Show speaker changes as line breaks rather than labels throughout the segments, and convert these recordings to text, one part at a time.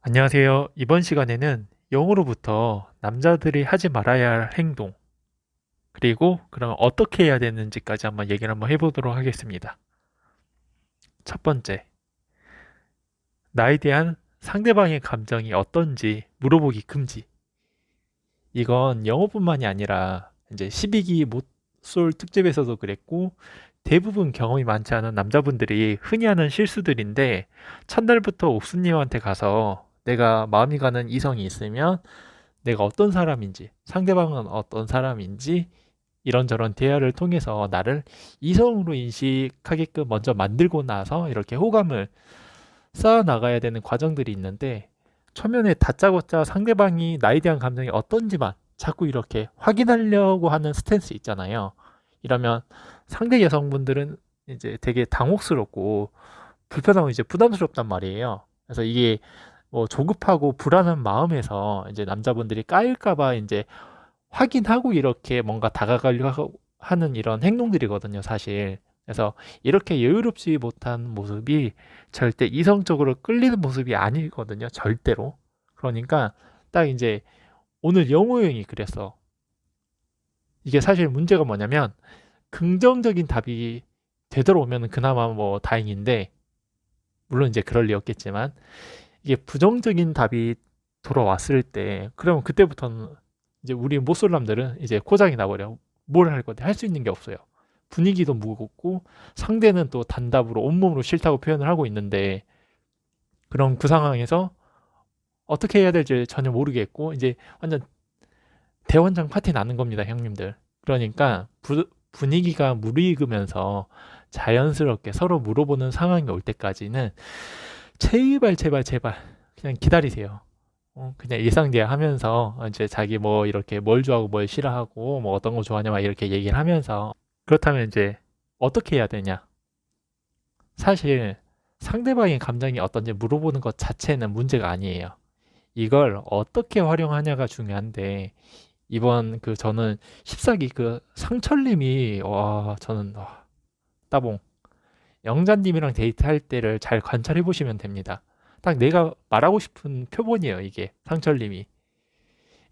안녕하세요. 이번 시간에는 영어로부터 남자들이 하지 말아야 할 행동, 그리고 그럼 어떻게 해야 되는지까지 한번 얘기를 한번 해보도록 하겠습니다. 첫 번째, 나에 대한 상대방의 감정이 어떤지 물어보기 금지. 이건 영어뿐만이 아니라 이제 12기 못쏠 특집에서도 그랬고, 대부분 경험이 많지 않은 남자분들이 흔히 하는 실수들인데, 첫날부터 옥수님한테 가서 내가 마음이 가는 이성이 있으면 내가 어떤 사람인지, 상대방은 어떤 사람인지 이런저런 대화를 통해서 나를 이성으로 인식하게끔 먼저 만들고 나서 이렇게 호감을 쌓아 나가야 되는 과정들이 있는데, 초면에 다짜고짜 상대방이 나에 대한 감정이 어떤지만 자꾸 이렇게 확인하려고 하는 스탠스 있잖아요. 이러면 상대 여성분들은 이제 되게 당혹스럽고 불편하고 이제 부담스럽단 말이에요. 그래서 이게 뭐 조급하고 불안한 마음에서 이제 남자분들이 까일까봐 이제 확인하고 이렇게 뭔가 다가가려고 하는 이런 행동들이거든요, 사실. 그래서 이렇게 여유롭지 못한 모습이 절대 이성적으로 끌리는 모습이 아니거든요, 절대로. 그러니까 딱 이제 오늘 영호 형이 그랬어. 이게 사실 문제가 뭐냐면 긍정적인 답이 되돌아오면 그나마 뭐 다행인데, 물론 이제 그럴 리 없겠지만 이게 부정적인 답이 돌아왔을 때, 그러면 그때부터는 이제 우리 못쏠남들은 이제 고장이 나버려. 뭘 할 건데 할 수 있는 게 없어요. 분위기도 무겁고 상대는 또 단답으로 온몸으로 싫다고 표현을 하고 있는데, 그럼 그 상황에서 어떻게 해야 될지 전혀 모르겠고 이제 완전 대원장 파티 나는 겁니다, 형님들. 그러니까 분위기가 무르익으면서 자연스럽게 서로 물어보는 상황이 올 때까지는 제발 제발 제발 그냥 기다리세요. 그냥 일상 대화하면서 이제 자기 뭐 이렇게 뭘 좋아하고 뭘 싫어하고 뭐 어떤 거 좋아하냐 막 이렇게 얘기를 하면서, 그렇다면 이제 어떻게 해야 되냐? 사실 상대방의 감정이 어떤지 물어보는 것 자체는 문제가 아니에요. 이걸 어떻게 활용하냐가 중요한데, 이번 그 저는 14기 그 상철님이 와 저는 따봉 영자님이랑 데이트할 때를 잘 관찰해 보시면 됩니다. 딱 내가 말하고 싶은 표본이에요, 이게 상철님이.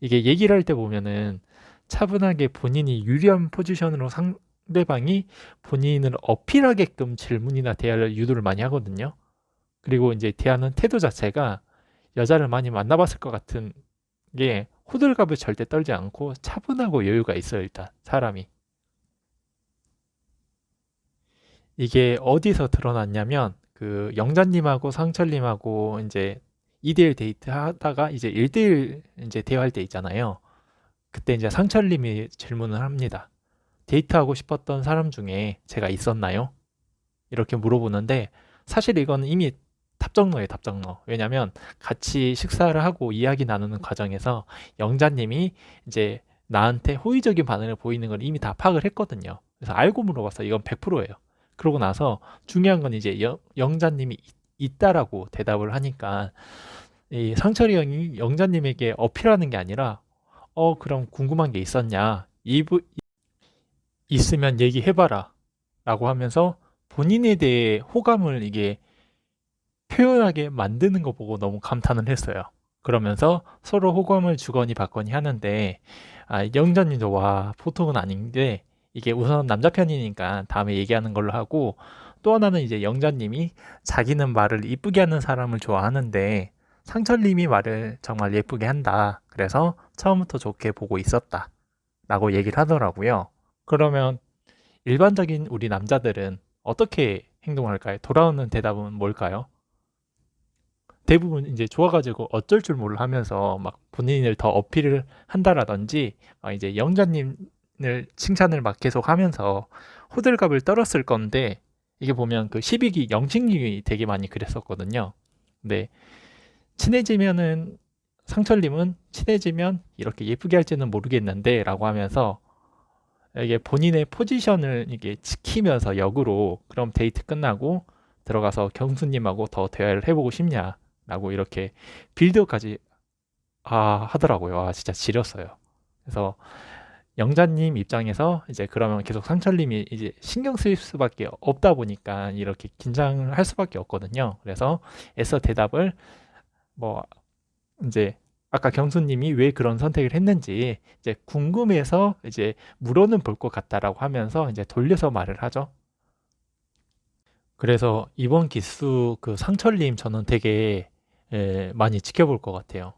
이게 얘기를 할 때 보면은 차분하게 본인이 유리한 포지션으로 상대방이 본인을 어필하게끔 질문이나 대화를 유도를 많이 하거든요. 그리고 이제 대하는 태도 자체가 여자를 많이 만나봤을 것 같은 게, 호들갑을 절대 떨지 않고 차분하고 여유가 있어요, 일단 사람이. 이게 어디서 드러났냐면 그 영자님하고 상철님하고 이제 2대1 데이트 하다가 이제 1대1 이제 대화할 때 있잖아요. 그때 이제 상철님이 질문을 합니다. 데이트하고 싶었던 사람 중에 제가 있었나요? 이렇게 물어보는데, 사실 이건 이미 답정너예요, 답정너. 왜냐면 같이 식사를 하고 이야기 나누는 과정에서 영자님이 이제 나한테 호의적인 반응을 보이는 걸 이미 다 파악을 했거든요. 그래서 알고 물어봤어. 이건 100%예요. 그러고 나서 중요한 건 이제 영자님이 있다라고 대답을 하니까 이 상철이 형이 영자님에게 어필하는 게 아니라 그럼 궁금한 게 있었냐? 있으면 얘기해봐라 라고 하면서 본인에 대해 호감을 이게 표현하게 만드는 거 보고 너무 감탄을 했어요. 그러면서 서로 호감을 주거니 받거니 하는데, 영자님도 와 보통은 아닌데, 이게 우선 남자 편이니까 다음에 얘기하는 걸로 하고, 또 하나는 이제 영자님이 자기는 말을 이쁘게 하는 사람을 좋아하는데 상철님이 말을 정말 예쁘게 한다. 그래서 처음부터 좋게 보고 있었다. 라고 얘기를 하더라고요. 그러면 일반적인 우리 남자들은 어떻게 행동할까요? 돌아오는 대답은 뭘까요? 대부분 이제 좋아가지고 어쩔 줄 몰라 하면서 막 본인을 더 어필을 한다라든지, 이제 영자님을 칭찬을 막 계속 하면서 호들갑을 떨었을 건데, 이게 보면 그 12기 영식님이 되게 많이 그랬었거든요. 근데 친해지면은, 상철님은 친해지면 이렇게 예쁘게 할지는 모르겠는데 라고 하면서 이게 본인의 포지션을 이게 지키면서 역으로, 그럼 데이트 끝나고 들어가서 경수님하고 더 대화를 해보고 싶냐라고 이렇게 빌드업까지 하더라고요. 진짜 지렸어요. 그래서 영자님 입장에서 이제 그러면 계속 상철님이 이제 신경 쓰일 수밖에 없다 보니까 이렇게 긴장을 할 수밖에 없거든요. 그래서 애써 대답을 뭐 이제 아까 경수님이 왜 그런 선택을 했는지 이제 궁금해서 이제 물어는 볼 것 같다라고 하면서 이제 돌려서 말을 하죠. 그래서 이번 기수 그 상철님 저는 되게 많이 지켜볼 것 같아요.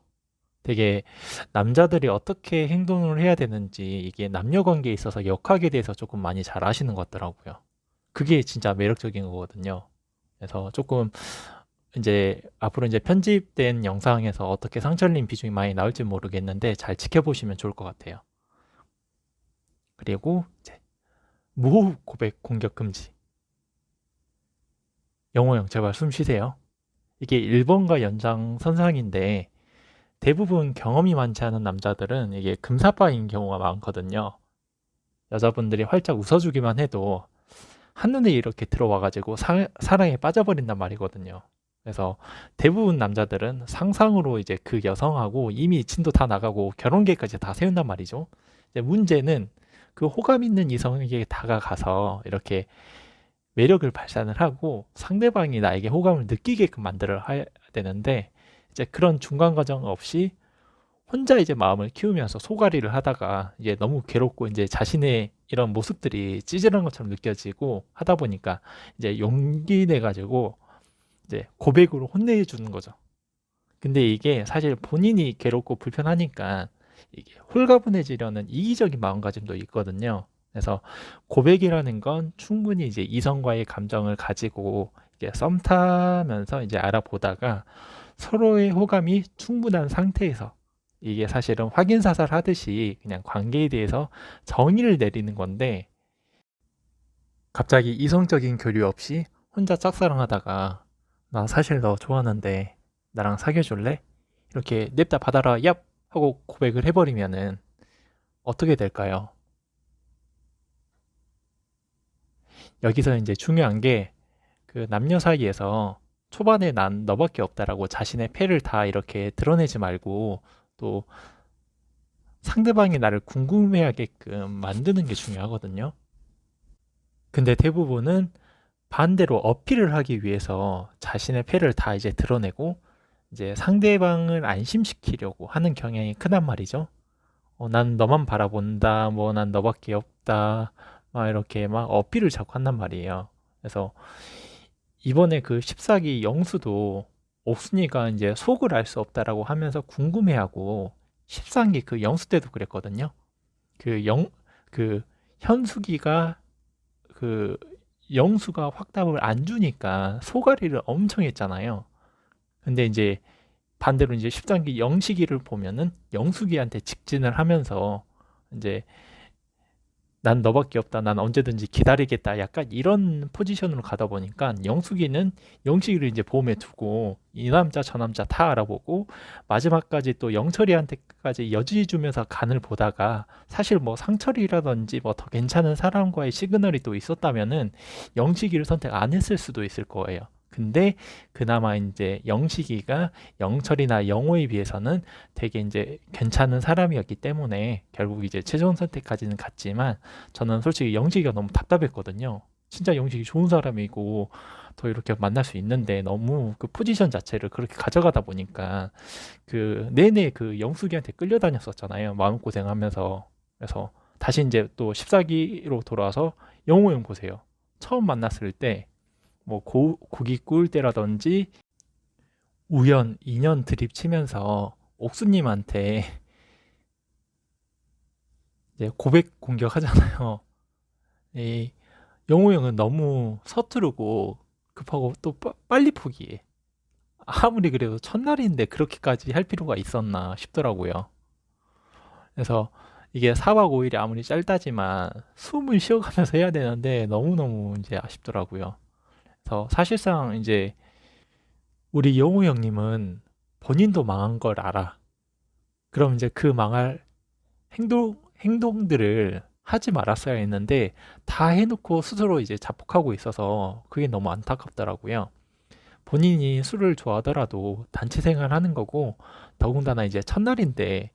되게 남자들이 어떻게 행동을 해야 되는지 이게 남녀 관계에 있어서 역학에 대해서 조금 많이 잘 아시는 것 같더라고요. 그게 진짜 매력적인 거거든요. 그래서 조금 이제 앞으로 이제 편집된 영상에서 어떻게 상철님 비중이 많이 나올지 모르겠는데 잘 지켜보시면 좋을 것 같아요. 그리고 이제 무호흡 고백 공격 금지. 영호 형 제발 숨 쉬세요. 이게 1번과 연장선상인데 대부분 경험이 많지 않은 남자들은 이게 금사빠인 경우가 많거든요. 여자분들이 활짝 웃어주기만 해도 한눈에 이렇게 들어와가지고 사랑에 빠져버린단 말이거든요. 그래서 대부분 남자들은 상상으로 이제 그 여성하고 이미 진도 다 나가고 결혼 계획까지 다 세운단 말이죠. 이제 문제는 그 호감 있는 이성에게 다가가서 이렇게 매력을 발산을 하고 상대방이 나에게 호감을 느끼게끔 만들어야 되는데 이제 그런 중간 과정 없이 혼자 이제 마음을 키우면서 소가리를 하다가 이제 너무 괴롭고 이제 자신의 이런 모습들이 찌질한 것처럼 느껴지고 하다 보니까 이제 용기 내 가지고 이제 고백으로 혼내주는 거죠. 근데 이게 사실 본인이 괴롭고 불편하니까 이게 홀가분해지려는 이기적인 마음가짐도 있거든요. 그래서 고백이라는 건 충분히 이제 이성과의 감정을 가지고 이게 썸 타면서 이제 알아보다가 서로의 호감이 충분한 상태에서 이게 사실은 확인 사살 하듯이 그냥 관계에 대해서 정의를 내리는 건데 갑자기 이성적인 교류 없이 혼자 짝사랑하다가 나 사실 너 좋아하는데 나랑 사귀어 줄래? 이렇게 냅다 받아라 얍 하고 고백을 해버리면은 어떻게 될까요? 여기서 이제 중요한 게 그 남녀 사이에서 초반에 난 너밖에 없다라고 자신의 패를 다 이렇게 드러내지 말고 또 상대방이 나를 궁금해하게끔 만드는 게 중요하거든요. 근데 대부분은 반대로 어필을 하기 위해서 자신의 패를 다 이제 드러내고 이제 상대방을 안심시키려고 하는 경향이 크단 말이죠. 난 너만 바라본다, 뭐 난 너밖에 없다, 막 이렇게 막 어필을 자꾸 한단 말이에요. 그래서 이번에 그 14기 영수도 옥순이가 이제 속을 알 수 없다라고 하면서 궁금해하고 13기 그 영수 때도 그랬거든요. 그 현숙이가 그 영수가 확답을 안 주니까 소가리를 엄청 했잖아요. 근데 이제 반대로 이제 13기 영식이를 보면은 영숙이한테 직진을 하면서 이제 난 너밖에 없다. 난 언제든지 기다리겠다. 약간 이런 포지션으로 가다 보니까 영숙이는 영식이를 이제 보험에 두고 이 남자 저 남자 다 알아보고 마지막까지 또 영철이한테까지 여지 주면서 간을 보다가 사실 뭐 상철이라든지 뭐 더 괜찮은 사람과의 시그널이 또 있었다면은 영식이를 선택 안 했을 수도 있을 거예요. 근데 그나마 이제 영식이가 영철이나 영호에 비해서는 되게 이제 괜찮은 사람이었기 때문에 결국 이제 최종 선택까지는 갔지만 저는 솔직히 영식이가 너무 답답했거든요. 진짜 영식이 좋은 사람이고 더 이렇게 만날 수 있는데 너무 그 포지션 자체를 그렇게 가져가다 보니까 그 내내 그 영숙이한테 끌려다녔었잖아요. 마음고생하면서. 그래서 다시 이제 또 14기로 돌아와서 영호 형 보세요. 처음 만났을 때 뭐 고기 구울 때라든지 우연, 인연 드립 치면서 옥수님한테 이제 고백 공격하잖아요. 이 영호 형은 너무 서투르고 급하고 또 빨리 포기해. 아무리 그래도 첫날인데 그렇게까지 할 필요가 있었나 싶더라고요. 그래서 이게 4박 5일이 아무리 짧다지만 숨을 쉬어가면서 해야 되는데 너무너무 이제 아쉽더라고요. 그래서 사실상 이제 우리 영호 형님은 본인도 망한 걸 알아. 그럼 이제 그 망할 행동들을 하지 말았어야 했는데 다 해놓고 스스로 이제 자폭하고 있어서 그게 너무 안타깝더라고요. 본인이 술을 좋아하더라도 단체 생활하는 거고 더군다나 이제 첫날인데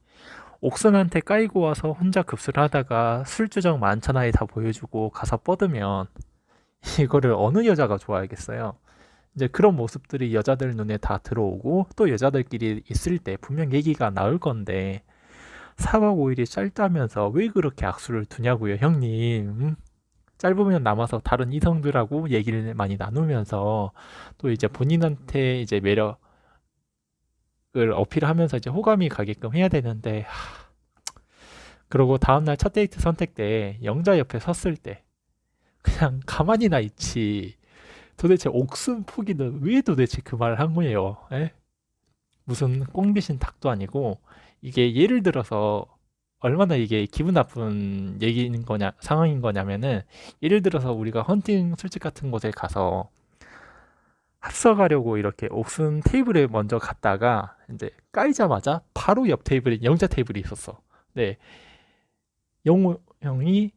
옥선한테 까이고 와서 혼자 급수를 하다가 술주정 만천하에 다 보여주고 가서 뻗으면 이거를 어느 여자가 좋아하겠어요. 이제 그런 모습들이 여자들 눈에 다 들어오고 또 여자들끼리 있을 때 분명 얘기가 나올 건데 4박 5일이 짧다면서 왜 그렇게 악수를 두냐고요, 형님. 짧으면 남아서 다른 이성들하고 얘기를 많이 나누면서 또 이제 본인한테 이제 매력을 어필하면서 이제 호감이 가게끔 해야 되는데 그러고 다음날 첫 데이트 선택 때 영자 옆에 섰을 때 그냥 가만히나 있지. 도대체 옥순 포기는 왜 도대체 그 말을 한 거예요? 에? 무슨 꽁비신 닭도 아니고 이게 예를 들어서 얼마나 이게 기분 나쁜 얘기인 거냐 상황인 거냐면은 예를 들어서 우리가 헌팅 술집 같은 곳에 가서 합석하려고 이렇게 옥순 테이블에 먼저 갔다가 이제 까이자마자 바로 옆 테이블에 영자 테이블이 있었어. 네, 영호 형이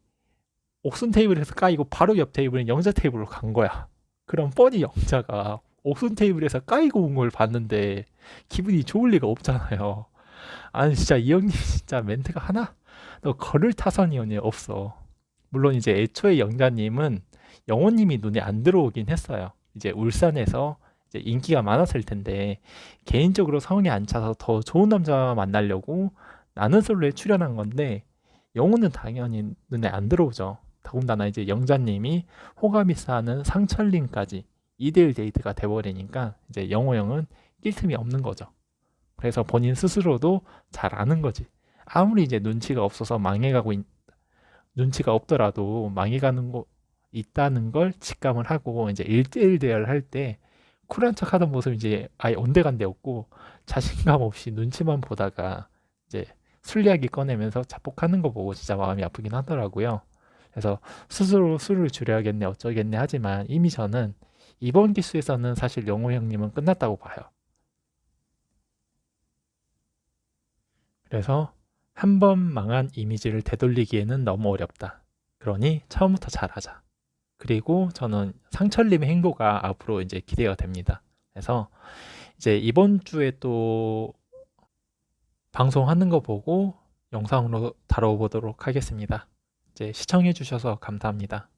옥순 테이블에서 까이고 바로 옆 테이블은 영자 테이블로 간 거야. 그럼 뻔히 영자가 옥순 테이블에서 까이고 온 걸 봤는데 기분이 좋을 리가 없잖아요. 아니 진짜 이 형님 진짜 멘트가 하나 너 걸을 타선이 오니 없어. 물론 이제 애초에 영자님은 영호님이 눈에 안 들어오긴 했어요. 이제 울산에서 이제 인기가 많았을 텐데 개인적으로 성에 안 차서 더 좋은 남자 만나려고 나는 솔로에 출연한 건데 영호는 당연히 눈에 안 들어오죠. 더군다나 이제 영자님이 호감이 쌓는 상철님까지 2대1 데이트가 돼버리니까 이제 영호 형은 낄 틈이 없는 거죠. 그래서 본인 스스로도 잘 아는 거지. 아무리 이제 눈치가 없더라도 망해가는 거 있다는 걸 직감을 하고 이제 1대1 대화를 할 때 쿨한 척 하던 모습이 이제 아예 온데간데 없고 자신감 없이 눈치만 보다가 이제 술 이야기 꺼내면서 자폭하는 거 보고 진짜 마음이 아프긴 하더라고요. 그래서 스스로 술을 줄여야겠네 어쩌겠네 하지만 이미 저는 이번 기수에서는 사실 영호 형님은 끝났다고 봐요. 그래서 한 번 망한 이미지를 되돌리기에는 너무 어렵다. 그러니 처음부터 잘하자. 그리고 저는 상철님의 행보가 앞으로 이제 기대가 됩니다. 그래서 이제 이번 주에 또 방송하는 거 보고 영상으로 다뤄보도록 하겠습니다. 이제 시청해 주셔서 감사합니다.